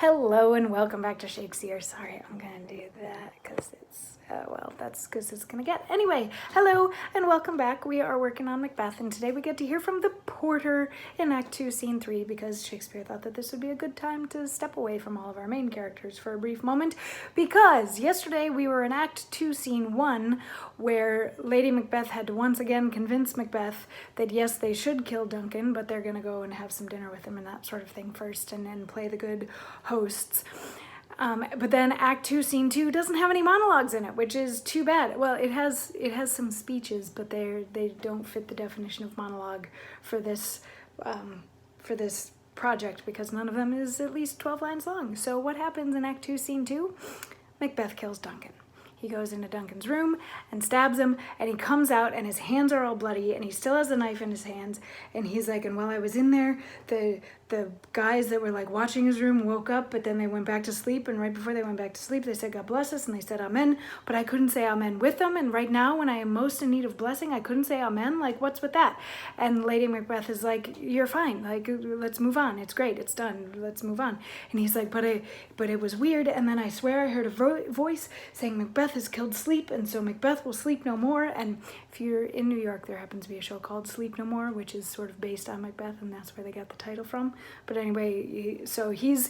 Hello and welcome back to Shakesyear. Sorry, I'm gonna do that because that's because it's gonna get. Anyway, hello and welcome back. We are working on Macbeth, and today we get to hear from the porter in Act 2, Scene 3, because Shakespeare thought that this would be a good time to step away from all of our main characters for a brief moment, because yesterday we were in Act 2, Scene 1, where Lady Macbeth had to once again convince Macbeth that yes, they should kill Duncan, but they're gonna go and have some dinner with him and that sort of thing first, and then play the good hosts. But then Act 2, Scene 2 doesn't have any monologues in it, which is too bad. Well, it has some speeches, but they don't fit the definition of monologue for this project, because none of them is at least 12 lines long. So what happens in Act 2, Scene 2? Macbeth kills Duncan. He goes into Duncan's room and stabs him, and he comes out and his hands are all bloody and he still has a knife in his hands, and he's like, and while I was in there, the guys that were like watching his room woke up, but then they went back to sleep, and right before they went back to sleep they said God bless us, and they said amen, but I couldn't say amen with them, and right now when I am most in need of blessing I couldn't say amen. Like, what's with that? And Lady Macbeth is like, you're fine, like, let's move on, it's great, it's done, let's move on. And he's like, but it was weird, and then I swear I heard a voice saying Macbeth has killed sleep, and so Macbeth will sleep no more. And if you're in New York, there happens to be a show called Sleep No More, which is sort of based on Macbeth, and that's where they got the title from. But anyway, so he's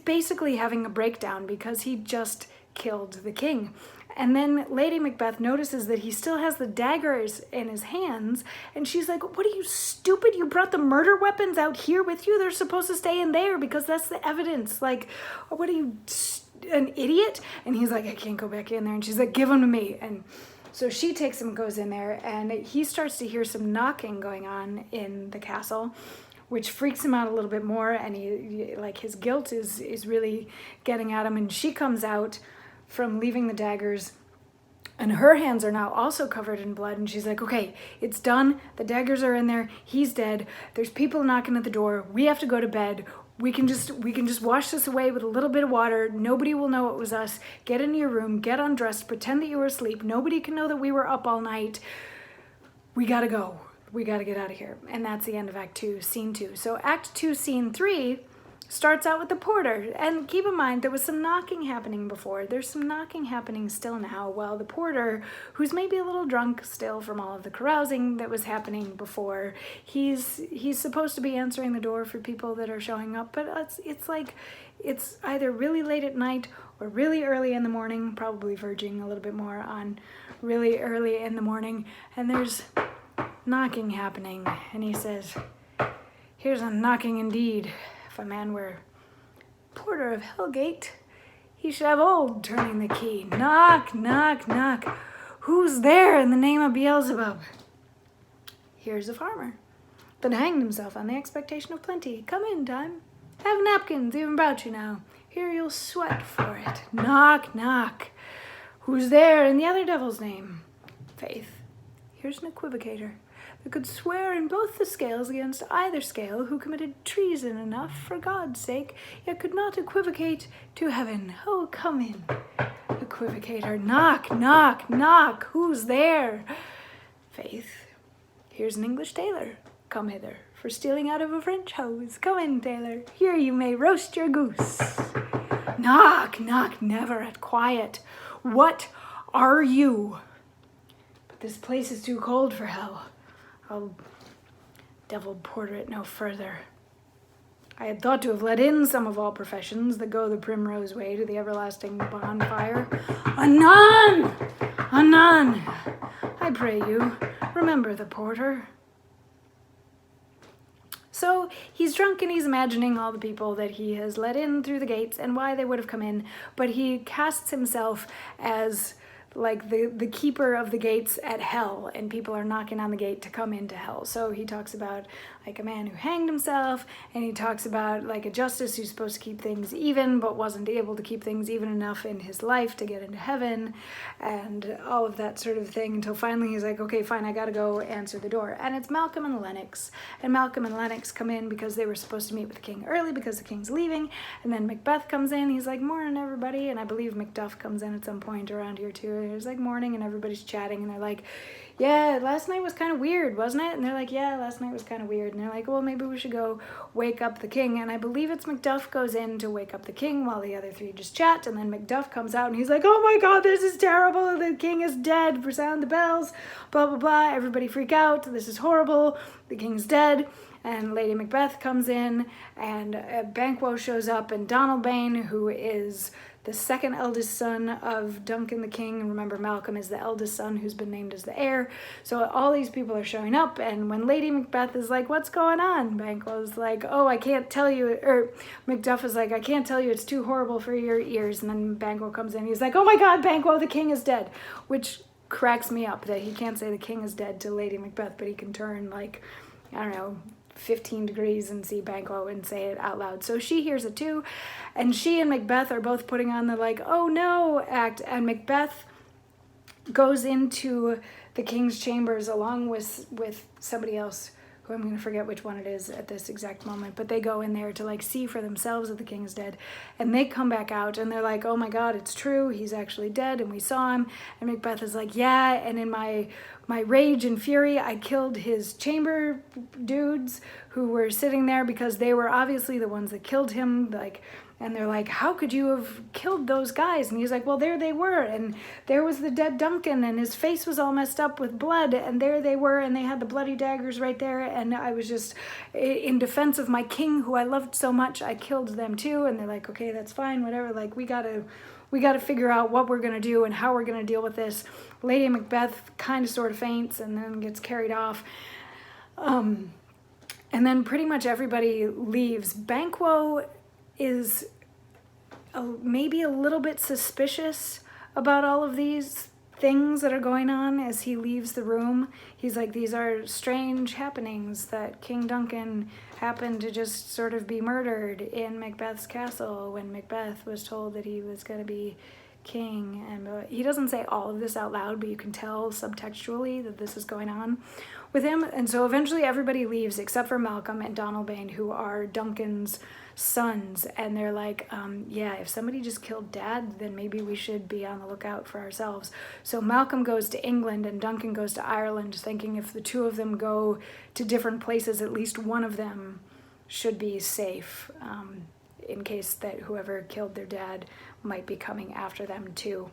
basically having a breakdown because he just killed the king. And then Lady Macbeth notices that he still has the daggers in his hands, and she's like, what are you, stupid? You brought the murder weapons out here with you? They're supposed to stay in there because that's the evidence. Like, what are you, an idiot? And he's like, I can't go back in there. And she's like, give them to me. And so she takes him, goes in there, and he starts to hear some knocking going on in the castle, which freaks him out a little bit more, and he like, his guilt is really getting at him. And she comes out from leaving the daggers, and her hands are now also covered in blood, and she's like, okay, it's done, the daggers are in there, he's dead, there's people knocking at the door, we have to go to bed, we can just wash this away with a little bit of water, nobody will know it was us, get into your room, get undressed, pretend that you were asleep, nobody can know that we were up all night, we gotta go, we gotta get out of here. And that's the end of Act 2, Scene 2. So Act 2, Scene 3 starts out with the porter, and keep in mind there was some knocking happening before, there's some knocking happening still now, while the porter, who's maybe a little drunk still from all of the carousing that was happening before, he's supposed to be answering the door for people that are showing up, but it's like, it's either really late at night or really early in the morning, probably verging a little bit more on really early in the morning, and there's knocking happening, and he says, here's a knocking indeed. If a man were porter of Hellgate, he should have old turning the key. Knock, knock, knock. Who's there in the name of Beelzebub? Here's a farmer that hanged himself on the expectation of plenty. Come in, time. Have napkins, even about you now. Here you'll sweat for it. Knock, knock. Who's there in the other devil's name? Faith. Here's an equivocator that could swear in both the scales against either scale, who committed treason enough for God's sake, yet could not equivocate to heaven. Oh, come in, equivocator. Knock, knock, knock. Who's there? Faith. Here's an English tailor. Come hither, for stealing out of a French hose. Come in, tailor. Here you may roast your goose. Knock, knock, never at quiet. What are you? But this place is too cold for hell. I'll devil porter it no further. I had thought to have let in some of all professions that go the primrose way to the everlasting bonfire. Anon! Anon! I pray you, remember the porter. So he's drunk and he's imagining all the people that he has let in through the gates and why they would have come in, but he casts himself as like the keeper of the gates at hell, and people are knocking on the gate to come into hell. So he talks about like a man who hanged himself, and he talks about like a justice who's supposed to keep things even but wasn't able to keep things even enough in his life to get into heaven, and all of that sort of thing, until finally he's like, okay, fine, I gotta go answer the door. And it's Malcolm and Lennox, and Malcolm and Lennox come in because they were supposed to meet with the king early because the king's leaving, and then Macbeth comes in, he's like, morning everybody, and I believe Macduff comes in at some point around here too. It's like morning, and everybody's chatting, and they're like, yeah, last night was kind of weird, wasn't it? And they're like, yeah, last night was kind of weird. And they're like, well, maybe we should go wake up the king. And I believe it's Macduff goes in to wake up the king while the other three just chat. And then Macduff comes out and he's like, oh my God, this is terrible. The king is dead. Sound the bells, blah, blah, blah. Everybody freak out. This is horrible. The king's dead. And Lady Macbeth comes in, and Banquo shows up, and Donalbain, who is the second eldest son of Duncan the king, and remember Malcolm is the eldest son who's been named as the heir. So all these people are showing up, and when Lady Macbeth is like, what's going on? Banquo's like, oh, I can't tell you, or Macduff is like, I can't tell you, it's too horrible for your ears. And then Banquo comes in, he's like, oh my God, Banquo, the king is dead, which cracks me up that he can't say the king is dead to Lady Macbeth, but he can turn like, I don't know, 15 degrees and see Banquo and say it out loud. So she hears it too, and she and Macbeth are both putting on the like, oh no act, and Macbeth goes into the king's chambers along with somebody else who I'm going to forget which one it is at this exact moment, but they go in there to like see for themselves that the king's dead, and they come back out and they're like, oh my God, it's true, he's actually dead and we saw him. And Macbeth is like, yeah, and in my rage and fury, I killed his chamber dudes who were sitting there because they were obviously the ones that killed him, like, and they're like, how could you have killed those guys? And he's like, well, there they were, and there was the dead Duncan, and his face was all messed up with blood, and there they were, and they had the bloody daggers right there, and I was just, in defense of my king, who I loved so much, I killed them too. And they're like, okay, that's fine, whatever, like, we gotta figure out what we're gonna do and how we're gonna deal with this. Lady Macbeth kind of sort of faints and then gets carried off. And then pretty much everybody leaves. Banquo is maybe a little bit suspicious about all of these things that are going on as he leaves the room. He's like, these are strange happenings that King Duncan happened to just sort of be murdered in Macbeth's castle when Macbeth was told that he was going to be king. And he doesn't say all of this out loud, but you can tell subtextually that this is going on with him. And so eventually everybody leaves except for Malcolm and Donalbain, who are Duncan's sons, and they're like, yeah, if somebody just killed Dad, then maybe we should be on the lookout for ourselves. So Malcolm goes to England and Duncan goes to Ireland, thinking if the two of them go to different places, at least one of them should be safe, in case that whoever killed their dad might be coming after them too.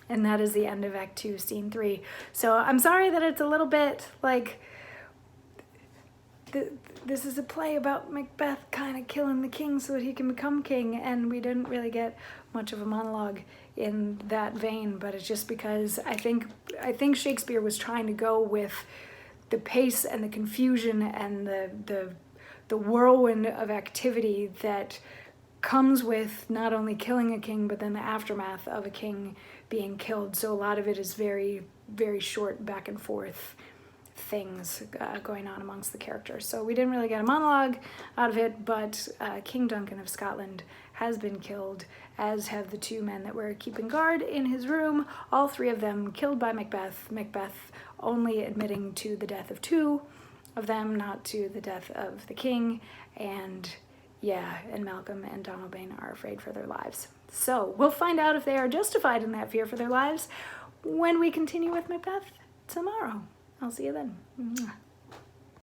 And that is the end of Act 2, Scene 3. So I'm sorry that it's a little bit like, this is a play about Macbeth kind of killing the king so that he can become king, and we didn't really get much of a monologue in that vein, but it's just because I think Shakespeare was trying to go with the pace and the confusion and the whirlwind of activity that comes with not only killing a king, but then the aftermath of a king being killed. So a lot of it is very, very short back and forth things going on amongst the characters. So we didn't really get a monologue out of it, but King Duncan of Scotland has been killed, as have the two men that were keeping guard in his room, all three of them killed by Macbeth, Macbeth only admitting to the death of two of them, not to the death of the king. And yeah, and Malcolm and Donalbain are afraid for their lives. So we'll find out if they are justified in that fear for their lives when we continue with Macbeth tomorrow. I'll see you then.